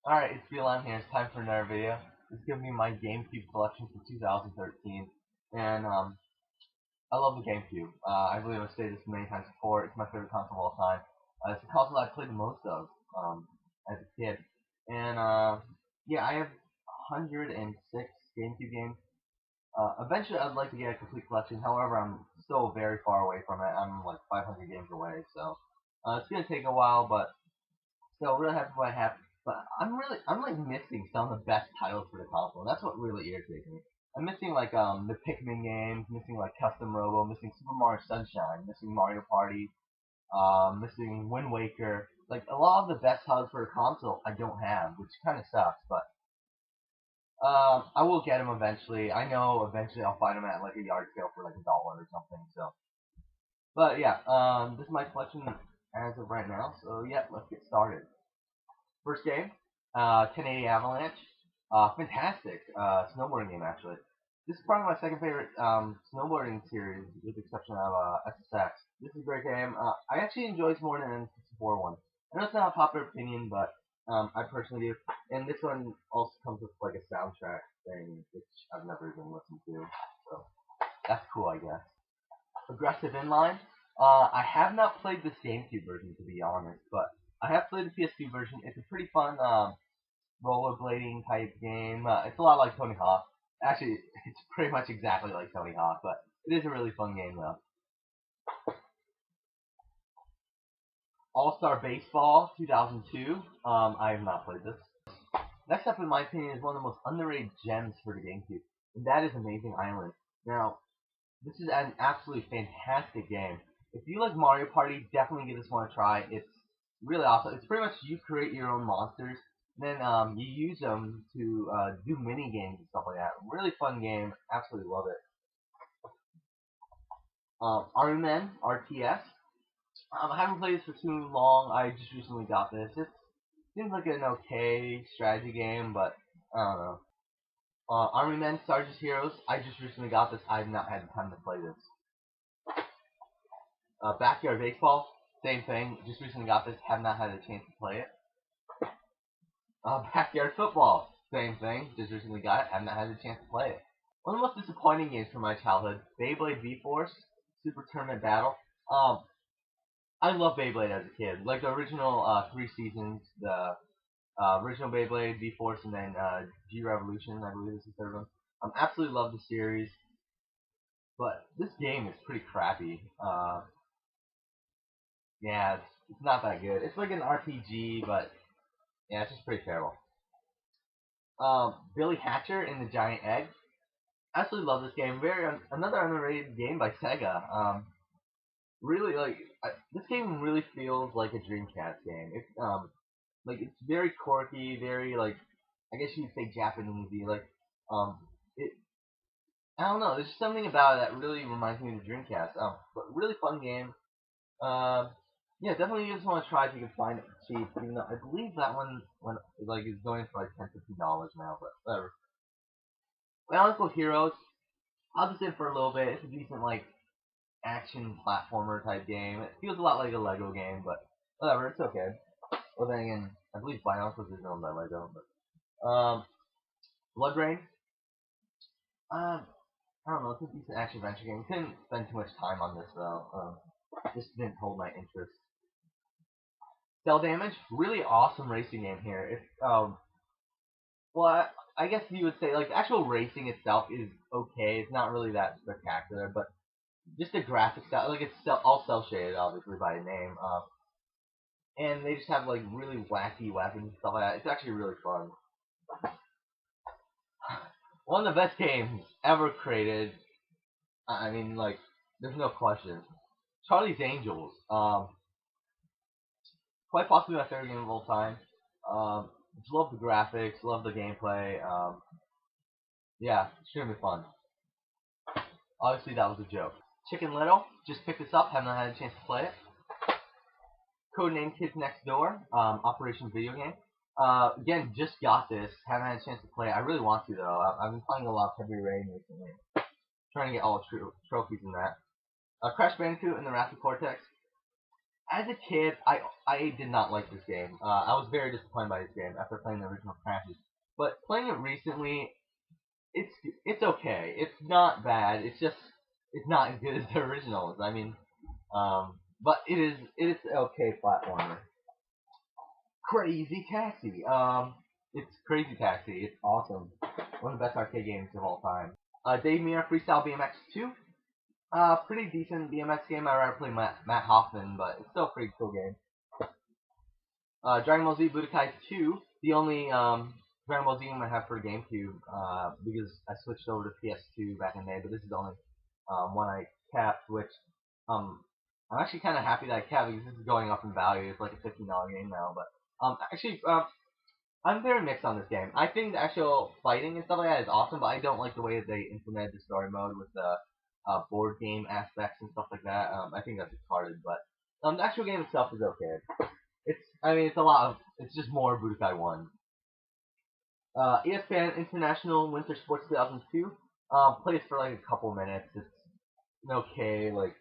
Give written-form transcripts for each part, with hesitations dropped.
Alright, it's BLM here. It's time for another video. This is going to be my GameCube collection from 2013. And, I love the GameCube. I believe I've stated this many times before. It's my favorite console of all time. It's the console I played the most of, as a kid. And, yeah, I have 106 GameCube games. Eventually I'd like to get a complete collection. However, I'm still very far away from it. I'm like 500 games away, so, it's going to take a while, but still really happy with what I have. But I'm like missing some of the best titles for the console. And that's what really irritates me. I'm missing like the Pikmin games, missing like Custom Robo, missing Super Mario Sunshine, missing Mario Party, missing Wind Waker. Like a lot of the best titles for the console I don't have, which kind of sucks. But I will get them eventually. I know eventually I'll find them at like a yard sale for like $1 or something. So, but yeah, this is my collection as of right now. So yeah, let's get started. First game, 1080 Avalanche. Fantastic snowboarding game, actually. This is probably my second favorite snowboarding series, with the exception of SSX. This is a great game. I actually enjoy this more than the N64 one. I know it's not a popular opinion, but I personally do. And this one also comes with like a soundtrack thing, which I've never even listened to. So that's cool, I guess. Aggressive Inline. I have not played this GameCube version, to be honest, but I have played the PS2 version. It's a pretty fun rollerblading type game. It's a lot like Tony Hawk. Actually, it's pretty much exactly like Tony Hawk, but it is a really fun game though. All-Star Baseball 2002. I have not played this. Next up, in my opinion, is one of the most underrated gems for the GameCube, and that is Amazing Island. Now, this is an absolutely fantastic game. If you like Mario Party, definitely give this one a try. It's really awesome. It's pretty much you create your own monsters, and then you use them to do mini games and stuff like that. Really fun game. Absolutely love it. Army Men RTS. I haven't played this for too long. I just recently got this. It seems like an okay strategy game, but I don't know. Army Men Sarge's Heroes. I just recently got this. I've not had time to play this. Backyard Baseball, same thing. Just recently got this. Have not had a chance to play it. Backyard Football, same thing. Just recently got it. Have not had a chance to play it. One of the most disappointing games from my childhood, Beyblade V-Force Super Tournament Battle. I love Beyblade as a kid. Like the original 3 seasons, the original Beyblade, V-Force, and then G-Revolution, I believe is the third one. Absolutely love the series, but this game is pretty crappy. Yeah, it's not that good. It's like an RPG, but yeah, it's just pretty terrible. Billy Hatcher and the Giant Egg. Absolutely love this game. Another underrated game by Sega. Really like this game really feels like a Dreamcast game. It's very quirky, very like I guess you'd say Japanesey. It I don't know. There's just something about it that really reminds me of the Dreamcast. But really fun game. Um, yeah, definitely you just want to try if you can find it cheap. Even though I believe that one is going for like $10-15 now, but whatever. Bionicle Heroes. I'll just in for a little bit. It's a decent like action platformer type game. It feels a lot like a Lego game, but whatever. It's okay. Well, then again, I believe Bionicles is owned by Lego, but Blood Rain. I don't know. It's a decent action adventure game. Couldn't spend too much time on this though. Just didn't hold my interest. Cell Damage, really awesome racing game here. Well, I guess you would say like the actual racing itself is okay. It's not really that spectacular, but just the graphics style, like it's all cell shaded, obviously by name. And they just have like really wacky weapons and stuff like that. It's actually really fun. One of the best games ever created. I mean, like, there's no question. Charlie's Angels. Quite possibly my favorite game of all time. Just love the graphics, love the gameplay. Yeah, extremely fun. Obviously, that was a joke. Chicken Little, just picked this up, have not had a chance to play it. Codename Kids Next Door, Operation Video Game. Again, just got this, haven't had a chance to play it. I really want to, though. I've been playing a lot of Heavy Rain recently. Trying to get all the trophies in that. Crash Bandicoot and the Wrath of Cortex. as a kid, I did not like this game. I was very disappointed by this game after playing the original Crashes. But playing it recently, it's it's okay. It's not bad. It's just it's not as good as the originals. I mean, but it is okay platformer. Crazy Taxi. It's Crazy Taxi. It's awesome. One of the best arcade games of all time. Dave Mirra Freestyle BMX 2. Pretty decent BMX game. I rather play Matt Hoffman, but it's still a pretty cool game. Dragon Ball Z Budokai 2. The only Dragon Ball Z game I have for GameCube, because I switched over to PS2 back in the day, but this is the only one I kept, which I'm actually kind of happy that I kept because this is going up in value. It's like a $15 game now, but actually, I'm very mixed on this game. I think the actual fighting and stuff like that is awesome, but I don't like the way that they implemented the story mode with the board game aspects and stuff like that. I think that's retarded, but the actual game itself is okay. I mean, it's just more Budokai 1. ESPN International Winter Sports 2002. Plays for like a couple minutes. It's an okay, like,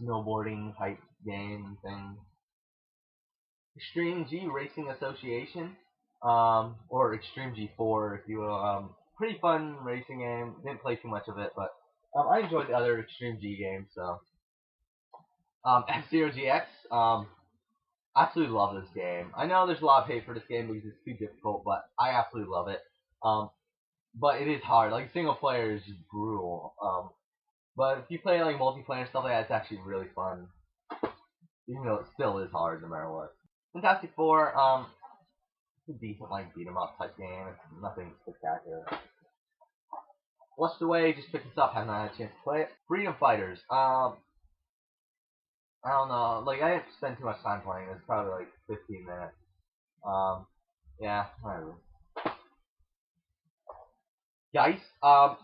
snowboarding type game thing. Extreme G Racing Association, or Extreme G4, if you will. Pretty fun racing game. Didn't play too much of it, but I enjoyed the other Extreme G games. So, F-Zero GX. Absolutely love this game. I know there's a lot of hate for this game because it's too difficult, but I absolutely love it. But it is hard. Like, single player is just brutal. But if you play like multiplayer and stuff like that, it's actually really fun. Even though it still is hard no matter what. Fantastic Four, it's a decent like beat 'em up type game. It's nothing spectacular. Flushed Away, just picked this up, haven't had a chance to play it. Freedom Fighters, I don't know, like I didn't spend too much time playing this, probably like 15 minutes. Yeah, whatever. Geist, a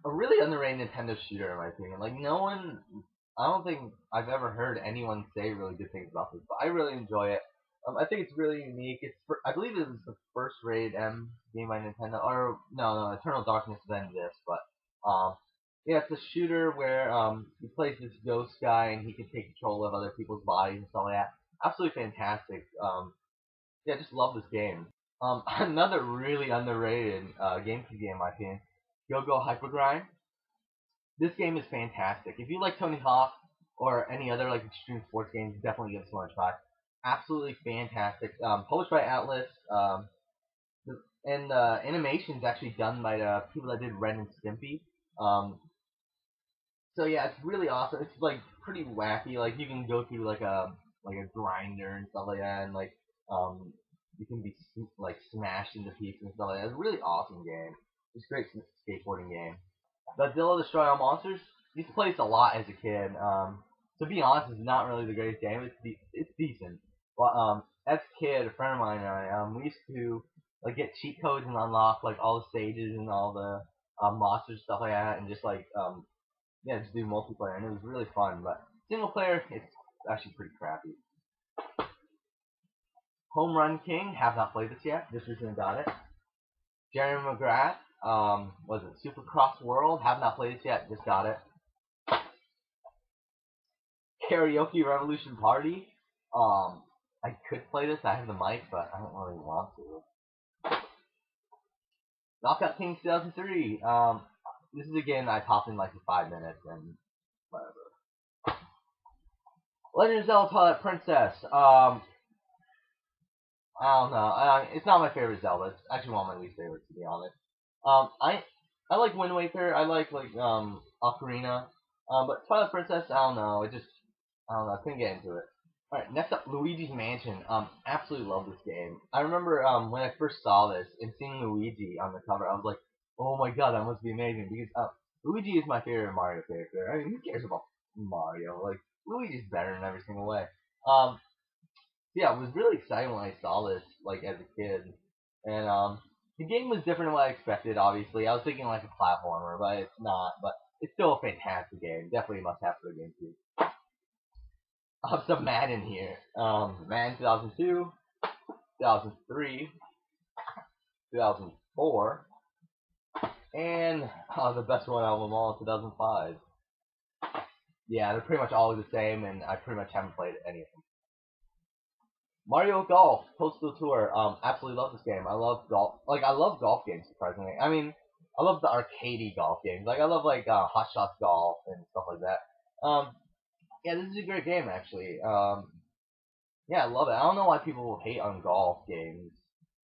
really underrated Nintendo shooter in my opinion. Like I don't think I've ever heard anyone say really good things about this, but I really enjoy it. I think it's really unique. I believe it was the first rated M game by Nintendo, or no, Eternal Darkness then this, but yeah, it's a shooter where he plays this ghost guy and he can take control of other people's bodies and stuff like that. Absolutely fantastic. Yeah, I just love this game. Another really underrated GameCube game, in my opinion, Go-Go Hypergrind. This game is fantastic. If you like Tony Hawk or any other like extreme sports games, definitely give this one a try. Absolutely fantastic. Published by Atlas, and the animation's actually done by the people that did Ren and Stimpy. So yeah, it's really awesome. It's like pretty wacky. Like you can go through like a grinder and stuff like that, and like you can be like smashed into pieces and stuff like that. It's a really awesome game. It's a great skateboarding game. Godzilla Destroy All Monsters. Used to play this a lot as a kid. To be honest, it's not really the greatest game. It's decent. But as a kid, a friend of mine and I, we used to like get cheat codes and unlock like all the stages and all the monsters stuff like that, and just like yeah, just do multiplayer, and it was really fun. But single player, it's actually pretty crappy. Home Run King. Have not played this yet. Just recently got it. Jerry McGrath. Was it Supercross World? Have not played this yet. Just got it. Karaoke Revolution Party. I could play this. I have the mic, but I don't really want to. Knockout Kings 2003. This is a game that I popped in like for 5 minutes and whatever. Legend of Zelda Twilight Princess. I don't know. It's not my favorite Zelda. It's actually one of my least favorites, to be honest. I like Wind Waker. I like Ocarina. But Twilight Princess, I don't know. I don't know. I couldn't get into it. Alright, next up, Luigi's Mansion. Absolutely love this game. I remember when I first saw this and seeing Luigi on the cover, I was like, oh my god, that must be amazing. Because Luigi is my favorite Mario character. I mean, who cares about Mario? Like, Luigi's better in every single way. Yeah, I was really excited when I saw this, like, as a kid. And the game was different than what I expected, obviously. I was thinking like a platformer, but it's not. But it's still a fantastic game. Definitely a must-have for the GameCube. Some Madden here. Madden 2002, 2003, 2004, and the best one out of them all, 2005. Yeah, they're pretty much all the same, and I pretty much haven't played any of them. Mario Golf Postal Tour. Absolutely love this game. I love golf. Like I love golf games. Surprisingly, I mean, I love the arcadey golf games. Like I love like Hot Shots Golf and stuff like that. Yeah, this is a great game actually. Yeah, I love it. I don't know why people hate on golf games.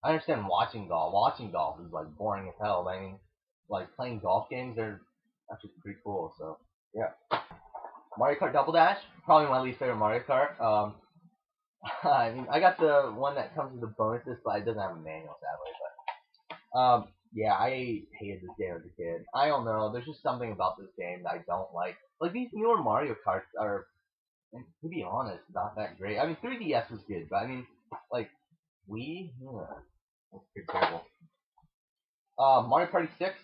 I understand watching golf. Watching golf is like boring as hell. But I mean, like playing golf games, they're actually pretty cool. So yeah, Mario Kart Double Dash, probably my least favorite Mario Kart. I mean, I got the one that comes with the bonuses, but it doesn't have a manual, sadly. But yeah, I hated this game as a kid. I don't know. There's just something about this game that I don't like. Like these newer Mario Karts are, to be honest, not that great. I mean, 3DS was good, but I mean, like Wii, that's pretty terrible. Mario Party 6.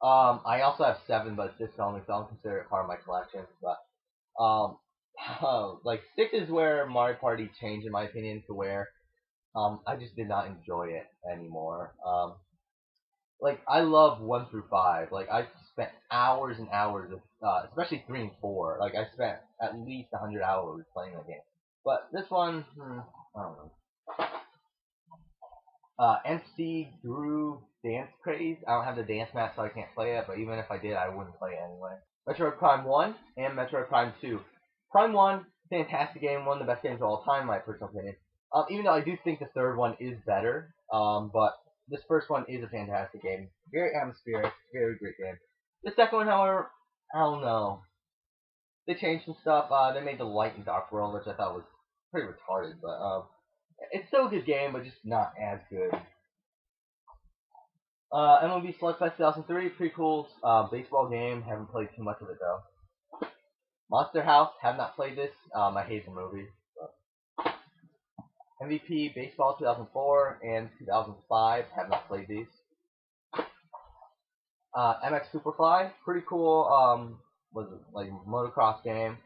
I also have 7, but it's just only, so I don't consider it part of my collection. But like 6 is where Mario Party changed, in my opinion, to where I just did not enjoy it anymore. Like I love 1 through 5. Like I spent hours and hours of, especially 3 and 4. Like I spent at least 100 hours playing that game. But this one, I don't know. NC Groove Dance Craze. I don't have the dance mat, so I can't play it. But even if I did, I wouldn't play it anyway. Metroid Prime 1 and Metroid Prime 2. Prime 1, fantastic game, one of the best games of all time, in my personal opinion. Even though I do think the third one is better, but this first one is a fantastic game. Very atmospheric, very great game. The second one, however, I don't know. They changed some stuff. They made the light and dark world, which I thought was pretty retarded, but it's still a good game, but just not as good. MLB Select Fest 2003, pretty cool baseball game. Haven't played too much of it though. Monster House, have not played this. I hate the movie. But. MVP Baseball 2004 and 2005, have not played these. MX Superfly, pretty cool. Was it like motocross game?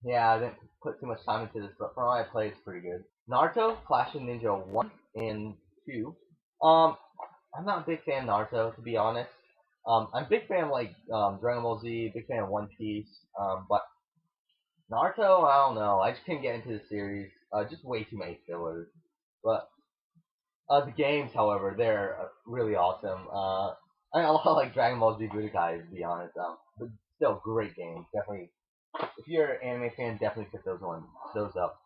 Yeah, I didn't put too much time into this, but from what I played, it's pretty good. Naruto, Clash of Ninja 1 and 2. I'm not a big fan of Naruto, to be honest. I'm a big fan of like Dragon Ball Z, big fan of One Piece, but Naruto, I don't know. I just couldn't get into the series. Just way too many fillers. But the games, however, they're really awesome. I also like Dragon Ball Z Budokai, to be honest. But still, great games. Definitely, if you're an anime fan, definitely pick those up.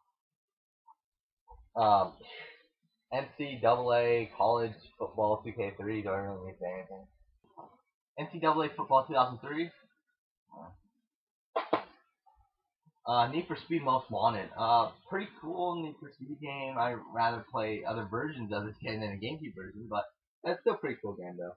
NCAA College Football 2K3. Don't really need to say anything. NCAA Football 2003. Need for Speed Most Wanted. Pretty cool Need for Speed game. I'd rather play other versions of this game than a GameCube version, but that's still a pretty cool game though.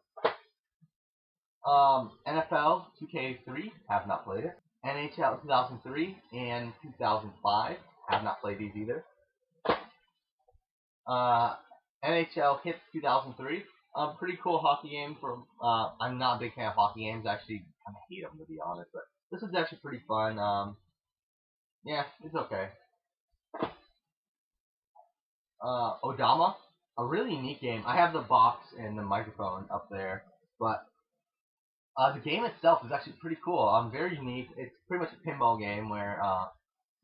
NFL 2K3, have not played it. NHL 2003 and 2005, have not played these either. NHL Hits 2003, pretty cool hockey game. From I'm not a big fan of hockey games. I actually kind of hate them, to be honest, but this is actually pretty fun. Yeah, it's okay. Odama, a really unique game. I have the box and the microphone up there, but the game itself is actually pretty cool. Very unique. It's pretty much a pinball game where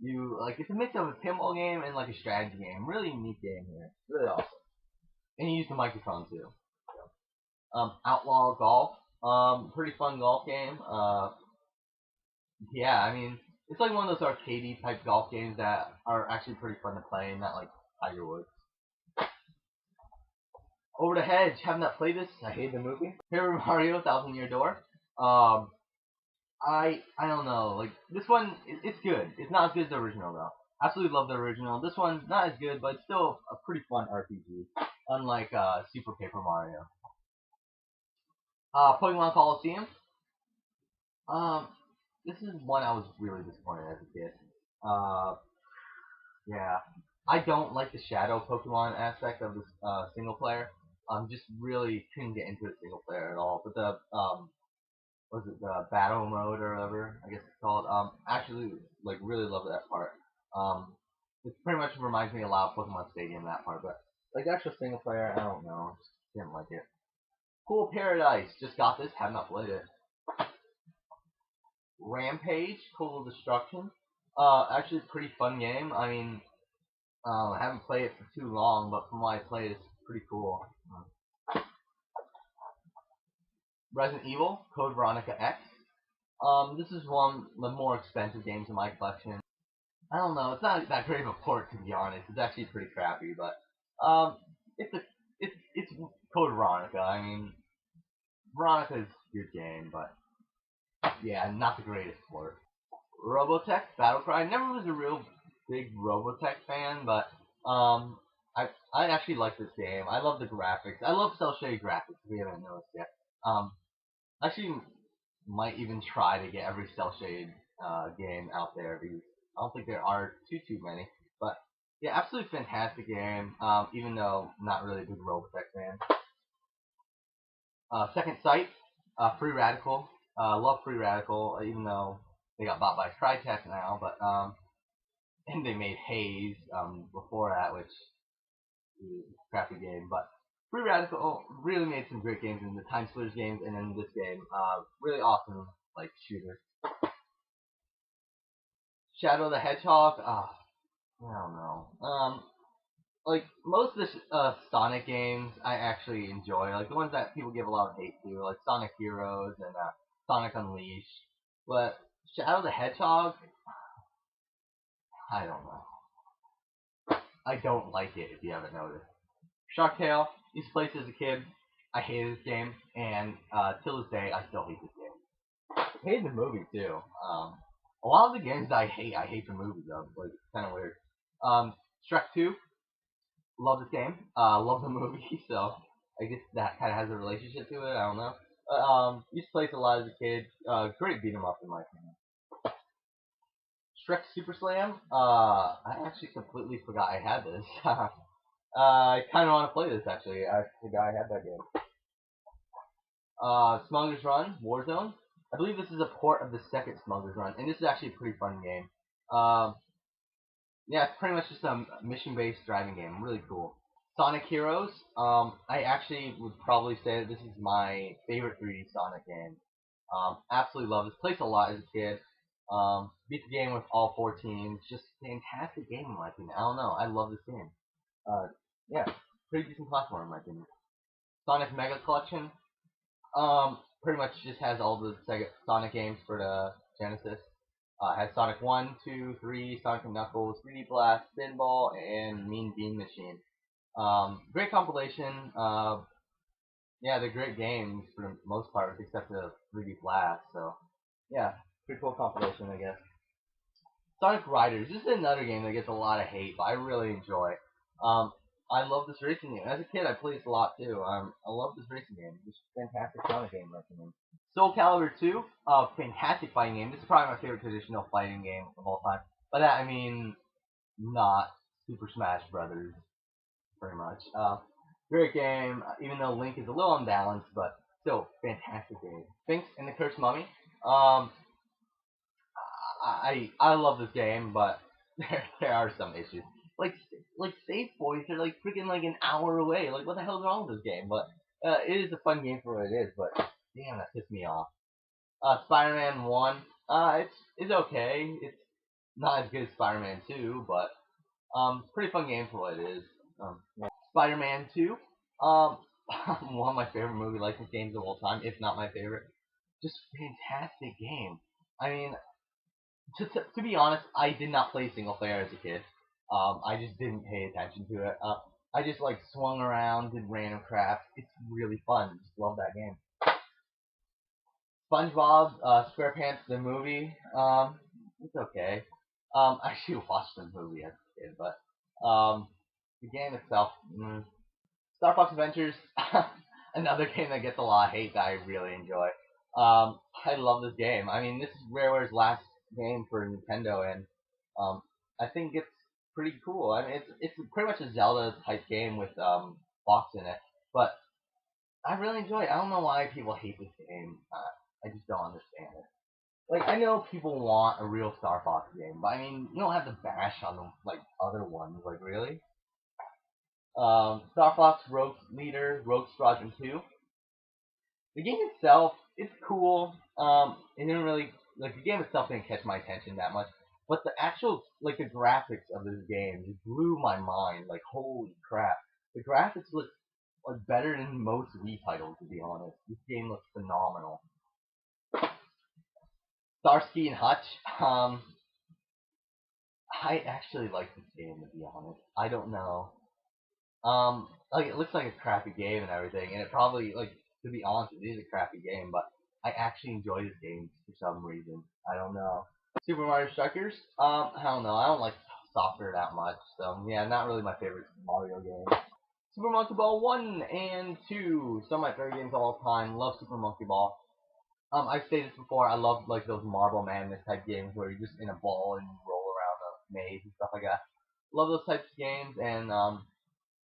it's a mix of a pinball game and like a strategy game. Really unique game here. Really awesome. And you use the microphone too. Outlaw Golf, pretty fun golf game. Yeah, I mean, it's like one of those arcadey type golf games that are actually pretty fun to play, not like Tiger Woods. Over the Hedge, have not played this. I hate the movie. Paper Mario, Thousand Year Door. I don't know. Like this one, it's good. It's not as good as the original though. Absolutely love the original. This one's not as good, but it's still a pretty fun RPG. Unlike Super Paper Mario. Pokemon Coliseum. This is one I was really disappointed as a kid. Yeah, I don't like the shadow Pokemon aspect of this single player. Just really couldn't get into it single player at all. But the was it the battle mode or whatever I guess it's called? Actually, like really love that part. It pretty much reminds me a lot of Pokemon Stadium, that part. But like the actual single player, I don't know, just didn't like it. Pool Paradise, just got this, have not played it. Rampage, Total Destruction. Actually, pretty fun game. I mean, I haven't played it for too long, but from what I played, it's pretty cool. Resident Evil, Code Veronica X. This is one of the more expensive games in my collection. I don't know, it's not that great of a port, to be honest. It's actually pretty crappy, but um, it's Code Veronica. I mean, Veronica is a good game, but yeah, not the greatest port. Robotech Battlecry. I never was a real big Robotech fan, but I actually like this game. I love the graphics. I love cel shaded graphics. If you haven't noticed yet, actually might even try to get every cel shaded game out there because I don't think there are too many. But yeah, absolutely fantastic game. Even though not really a big Robotech fan. Second Sight, Free Radical. Love Free Radical, even though they got bought by Crytek now, but and they made Haze before that, which is a crappy game. But Free Radical really made some great games in the Time Splitters games, and then this game, really awesome like shooter. Shadow the Hedgehog, I don't know. Like most of the Sonic games, I actually enjoy. Like the ones that people give a lot of hate to, like Sonic Heroes and Sonic Unleashed. But Shadow the Hedgehog, I don't know. I don't like it if you haven't noticed. Shark Tale, used to play this as a kid. I hated this game, and till this day, I still hate this game. I hated the movie too. A lot of the games that I hate the movies of. Like it's kind of weird. Shrek 2, love this game. Love the movie, so I guess that kind of has a relationship to it. I don't know. Used to play this a lot as a kid. Great beat 'em up in my opinion. Shrek Super Slam. I actually completely forgot I had this. I kind of want to play this actually. I forgot I had that game. Smuggler's Run, Warzone. I believe this is a port of the second Smuggler's Run, and this is actually a pretty fun game. Yeah, it's pretty much just a mission-based driving game. Really cool. Sonic Heroes. I actually would probably say that this is my favorite 3D Sonic game. Absolutely love this. Played a lot as a kid. Beat the game with all 4 teams. Just fantastic game in my opinion. I don't know. I love this game. Yeah, pretty decent platform in my opinion. Sonic Mega Collection. Pretty much just has all the Sega Sonic games for the Genesis. Has Sonic 1, 2, 3, Sonic and Knuckles, 3D Blast, Spinball, and Mean Bean Machine. Great compilation. Yeah, they're great games for the most part, except the 3D Blast. So, yeah, pretty cool compilation, I guess. Sonic Riders. This is another game that gets a lot of hate, but I really enjoy. I love this racing game. As a kid, I played this a lot too. I love this racing game. It's a fantastic Sonic game, I recommend. Soul Calibur 2, fantastic fighting game. This is probably my favorite traditional fighting game of all time. By that I mean not Super Smash Brothers, pretty much. Great game, even though Link is a little unbalanced, but still fantastic game. Sphinx and the Cursed Mummy. I love this game, but there are some issues. Like save points are like freaking like an hour away. Like what the hell's wrong with this game? But it is a fun game for what it is. But damn, that pissed me off. Spider-Man 1. It's okay. It's not as good as Spider-Man 2, but pretty fun game for what it is. Yeah. Spider-Man 2. One of my favorite movie license games of all time, if not my favorite. Just fantastic game. I mean, to be honest, I did not play single player as a kid. I just didn't pay attention to it. I just like swung around, did random crap. It's really fun. Just love that game. SpongeBob SquarePants the movie. It's okay. I actually watched the movie as a kid, but the game itself. Star Fox Adventures. Another game that gets a lot of hate that I really enjoy. I love this game. I mean, this is Rareware's last game for Nintendo, and I think it's pretty cool. I mean, it's pretty much a Zelda type game with Fox in it, but I really enjoy it. I don't know why people hate this game. I just don't understand it. Like, I know people want a real Star Fox game, but I mean, you don't have to bash on them like other ones. Like, really? Star Fox Rogue Leader, Rogue Squadron 2. The game itself, it's cool. It didn't really, like, the game itself didn't catch my attention that much. But the actual, like, the graphics of this game just blew my mind. Like, holy crap. The graphics look like better than most Wii titles, to be honest. This game looks phenomenal. Starsky and Hutch, I actually like this game, to be honest. I don't know. Like, it looks like a crappy game and everything, and it probably, like, to be honest, it is a crappy game, but I actually enjoy this game for some reason. I don't know. Super Mario Strikers, I don't know. I don't like soccer that much, so yeah, not really my favorite Mario game. Super Monkey Ball 1 and 2, some of my favorite games of all time. Love Super Monkey Ball. I've stated this before. I love like those Marble Madness type games where you're just in a ball and you roll around a maze and stuff like that. Love those types of games, and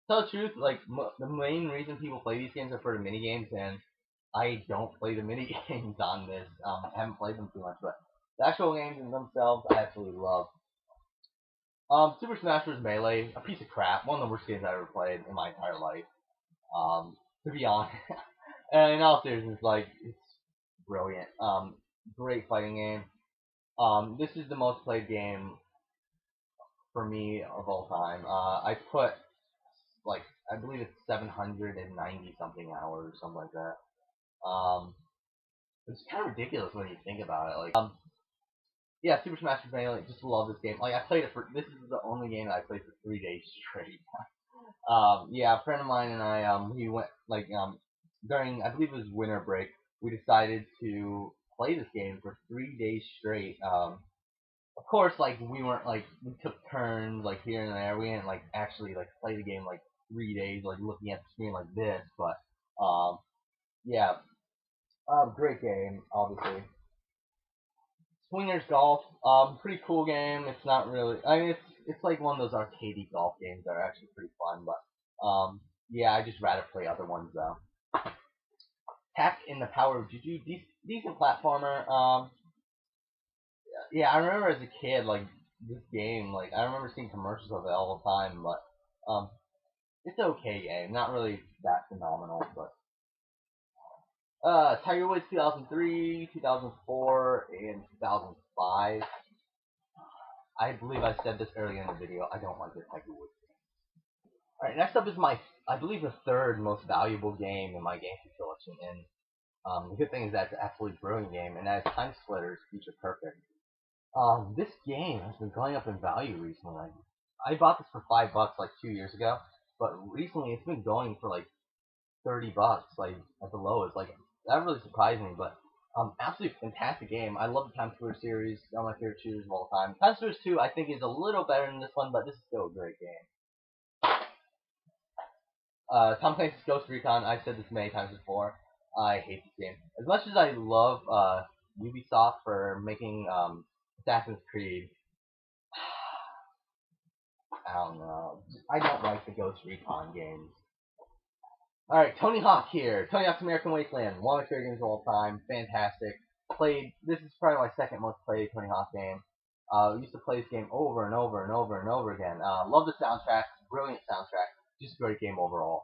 tell the truth, like the main reason people play these games are for the mini games, and I don't play the mini games on this. I haven't played them too much, but the actual games in themselves, I absolutely love. Super Smash Bros. Melee, a piece of crap. One of the worst games I ever played in my entire life. To be honest, and in all seriousness, like it's brilliant. Great fighting game. This is the most played game for me of all time. I put like I believe it's 790 something hours, something like that. It's kind of ridiculous when you think about it. Like, yeah, Super Smash Bros. Melee, just love this game. Like, I played it for. This is the only game that I played for 3 days straight. Yeah, a friend of mine and I, we went like during I believe it was winter break. We decided to play this game for 3 days straight. Of course, like we weren't like we took turns like here and there. We didn't like actually like play the game like 3 days like looking at the screen like this. But yeah, great game, obviously. Swingers Golf, pretty cool game. It's not really. I mean, it's like one of those arcadey golf games that are actually pretty fun. But yeah, I just rather play other ones though. Hack in the Power of Juju, decent platformer. Yeah, I remember as a kid, like this game, like I remember seeing commercials of it all the time. But it's an okay game, not really that phenomenal. But Tiger Woods 2003, 2004, and 2005. I believe I said this earlier in the video. I don't like the Tiger Woods game. Alright, next up is my, I believe, the third most valuable game in my GameCube collection. And the good thing is that it's an absolutely brilliant game, and that is Time Splitters Feature Perfect. This game has been going up in value recently. I bought this for $5 like 2 years ago, but recently it's been going for like $30, like at the lowest. Like that really surprised me, but absolutely fantastic game. I love the Time Splitters series. One of my favorite shooters of all time. Time Splitters 2, I think, is a little better than this one, but this is still a great game. Tom Clancy's Ghost Recon. I've said this many times before. I hate this game. As much as I love Ubisoft for making Assassin's Creed, I don't know. I don't like the Ghost Recon games. Alright, Tony Hawk here. Tony Hawk's American Wasteland. One of my favorite games of all time. Fantastic. This is probably my second most played Tony Hawk game. Used to play this game over and over and over and over again. Love the soundtrack. Brilliant soundtrack. Just a great game overall.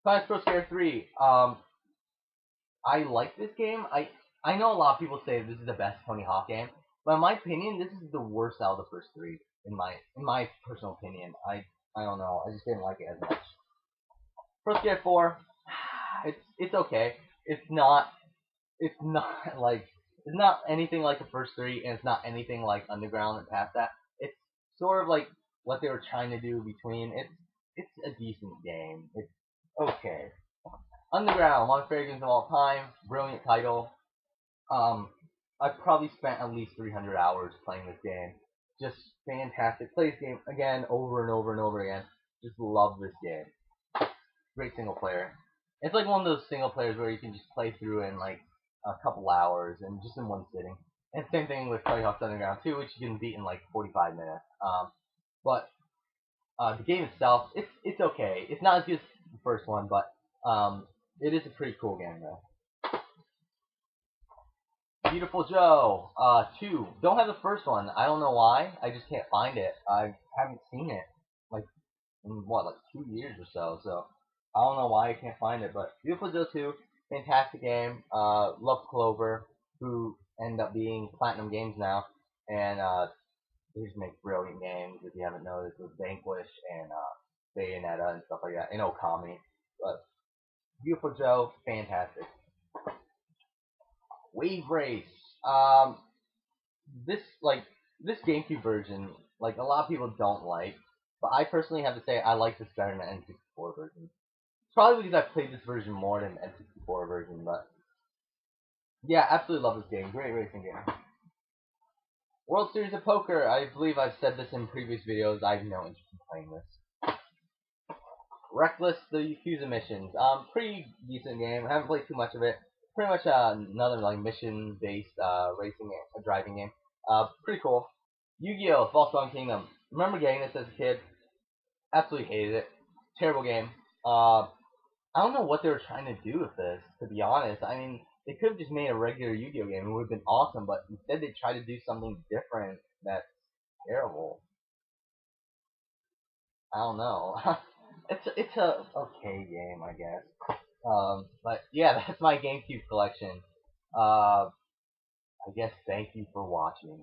Science Pro Scare 3. I like this game. I know a lot of people say this is the best Tony Hawk game, but in my opinion, this is the worst out of the first three. In my personal opinion, I don't know. I just didn't like it as much. Pro Skater 4, it's okay. It's not like it's not anything like the first three, and it's not anything like Underground and past that. It's sort of like what they were trying to do between. It's a decent game. It's okay. Underground, one of my favorite games of all time. Brilliant title. I've probably spent at least 300 hours playing this game. Just fantastic. Play this game again over and over and over again. Just love this game. Great single player. It's like one of those single players where you can just play through in like a couple hours and just in one sitting. And same thing with Tony Hawk's Underground 2, which you can beat in like 45 minutes. But the game itself, it's okay. It's not as good as the first one, but it is a pretty cool game though. Beautiful Joe 2. Don't have the first one. I don't know why. I just can't find it. I haven't seen it like in what, like 2 years or so. So I don't know why I can't find it. But Beautiful Joe 2, fantastic game. Love Clover, who end up being Platinum Games now, and they just make brilliant games. If you haven't noticed, with Vanquish and Bayonetta and stuff like that, and Okami. But Beautiful Joe, fantastic. Wave Race. Um, this like this GameCube version, like a lot of people don't like, but I personally have to say I like this better than the N64 version. It's probably because I played this version more than the N64 version, but yeah, absolutely love this game. Great racing game. World Series of Poker. I believe I've said this in previous videos. I have no interest in playing this. Reckless, the Yakuza missions. Pretty decent game. I haven't played too much of it. Pretty much another like mission-based racing game, driving game. Pretty cool. Yu-Gi-Oh! False Kingdom. Remember getting this as a kid? Absolutely hated it. Terrible game. I don't know what they were trying to do with this, to be honest. I mean, they could have just made a regular Yu-Gi-Oh game. It would have been awesome, but instead they tried to do something different that's terrible. I don't know. it's a okay game, I guess. But yeah, that's my GameCube collection. I guess thank you for watching.